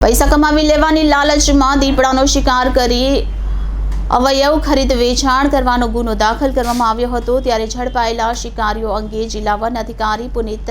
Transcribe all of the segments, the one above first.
પૈસા કમાવી લેવાની લાલચમાં દીપડાનો શિકાર કરી અવયવ ખરીદ વેચાણ કરવાનો ગુનો દાખલ કરવામાં આવ્યો હતો। ત્યારે ઝડપાયેલા શિકારીઓ અંગે જિલ્લા વન અધિકારી પુનિત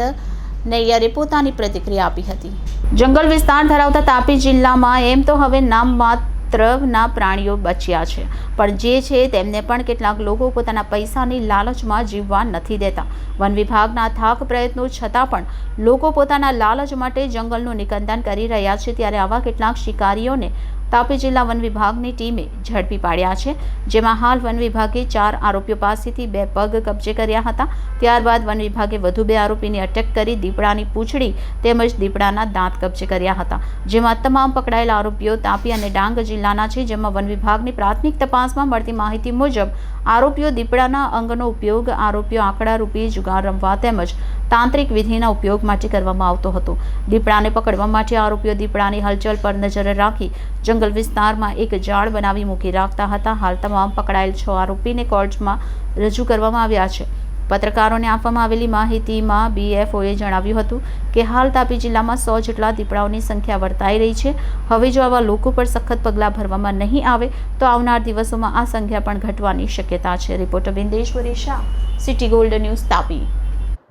નૈયરે પોતાની પ્રતિક્રિયા આપી હતી। જંગલ વિસ્તાર ધરાવતા તાપી જિલ્લામાં એમ તો હવે નામમાત્રના પ્રાણીઓ બચ્યા છે, પણ જે છે તેમને પણ કેટલાક લોકો પોતાના પૈસાની લાલચમાં જીવવા નથી દેતા। વન વિભાગના થાક પ્રયત્નો છતાં પણ લોકો પોતાના લાલચ માટે જંગલનું નિકંદન કરી રહ્યા છે। ત્યારે આવા કેટલાક શિકારીઓને તાપી જિલ્લા વન વિભાગની ટીમે ઝડપી પાડ્યા છે, જેમાં હાલ વન વિભાગે 4 આરોપીઓ પાસેથી 2 પગ કબજે કર્યા હતા। ત્યારબાદ વન વિભાગે વધુ 2 આરોપીની અટક કરી દીપડાની પૂંછડી તેમજ દીપડાના દાંત કબજે કર્યા હતા, જેમાં તમામ પકડાયેલા આરોપીઓ તાપી અને ડાંગ જિલ્લાના છે। જેમાં વન વિભાગની પ્રાથમિક તપાસમાં મળતી માહિતી મુજબ આરોપીઓ દીપડાના અંગનો ઉપયોગ આરોપીઓ આંકડા રૂપી જુગાર રમવા તેમજ તાંત્રિક વિધિના ઉપયોગ માટે કરવામાં આવતો હતો। દીપડાને પકડવા માટે આરોપીઓ દીપડાની હલચલ પર નજર રાખી જંગલ વિસ્તારમાં એક જાળ બનાવી મૂકી રાખતા હતા। હાલ તમામ પકડાયેલ 6 આરોપીને કોર્ટમાં રજૂ કરવામાં આવ્યા છે। પત્રકારોને આપવામાં આવેલી માહિતીમાં BFOએ જણાવ્યું હતું કે હાલ તાપી જિલ્લામાં 100 જેટલા દીપડાઓની સંખ્યા વર્તાઈ રહી છે। હવે જો આવા લોકો પર સખત પગલાં ભરવામાં નહીં આવે તો આવનાર દિવસોમાં આ સંખ્યા પણ ઘટવાની શક્યતા છે। Reporter Bindeshwari Shah, city gold news Tapi.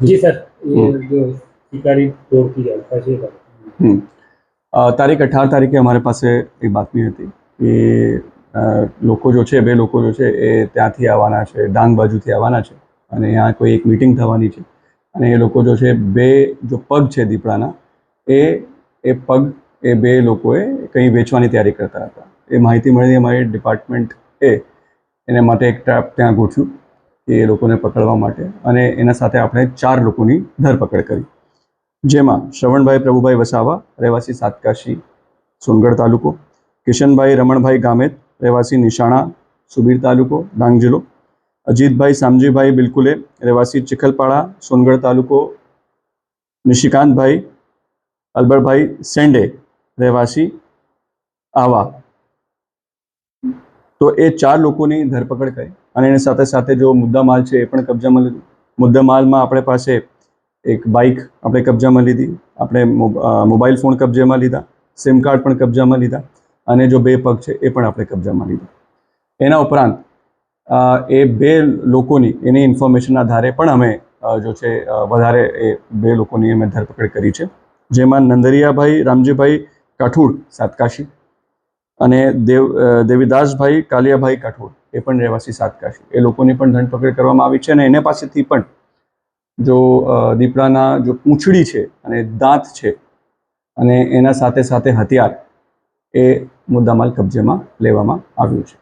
जी सर, ये जो शिकारी चोर की जानकारी है तारीख 18 तारीखे हमारे पास एक बातमी હતી કે લોકો જો છે 2 લોકો જો છે એ ત્યાંથી આવવાના છે, ડાંગ બાજુથી આવવાના છે અને यहाँ કોઈ એક મીટિંગ થવાની છે અને એ લોકો જો છે 2 જો પગ છે દીપડાના એ પગ એ 2 લોકોએ કંઈ વેચવાની તૈયારી કરતા હતા। એ માહિતી મળી અમારી ડિપાર્ટમેન્ટે એને માટે એક ટ્રેપ ત્યાં ગોઠવ્યું એ લોકોને પકડવા માટે અને એના સાથે આપણે 4 લોકોની ધરપકડ કરી, જેમાં શ્રવણભાઈ પ્રભુભાઈ વસાવા રહેવાસી સાતકાશી સોનગઢ તાલુકો, કિશનભાઈ રમણભાઈ ગામેત રહેવાસી નિશાણા સુબીર તાલુકો ડાંગ જિલ્લો, અજીતભાઈ સામજીભાઈ બિલકુલે રહેવાસી ચિખલપાડા સોનગઢ તાલુકો, નિશિકાંતભાઈ અલબરભાઈ સેંડે રહેવાસી આવા। તો એ 4 લોકોની ધરપકડ કરી અને એની સાથે સાથે જો મુદ્દામાલ છે એ પણ કબજામાં લીધું। મુદ્દામાલમાં આપણે પાસે એક બાઇક આપણે કબજામાં લીધી, આપણે મોબાઈલ ફોન કબજામાં લીધા, સિમ કાર્ડ પણ કબજામાં લીધા અને જો 2 પગ છે એ પણ આપણે કબજામાં લીધા। એના ઉપરાંત એ 2 લોકોની એની ઇન્ફોર્મેશનના આધારે પણ અમે જો છે વધારે એ 2 લોકોની અમે ધરપકડ કરી છે, જેમાં નંદરિયાભાઈ રામજીભાઈ કાઠુડ સાતકાશી અને દેવીદાસભાઈ કાલિયાભાઈ કાઠુડ એ પણ રહેવાસી સાતકાશી, એ લોકોની પણ ધરપકડ કરવામાં આવી છે અને એને પાસેથી પણ જો દીપડાના જો પૂંછડી છે અને દાંત છે અને એના સાથે સાથે હથિયાર એ મુદ્દામાલ કબજેમાં લેવામાં આવ્યું છે।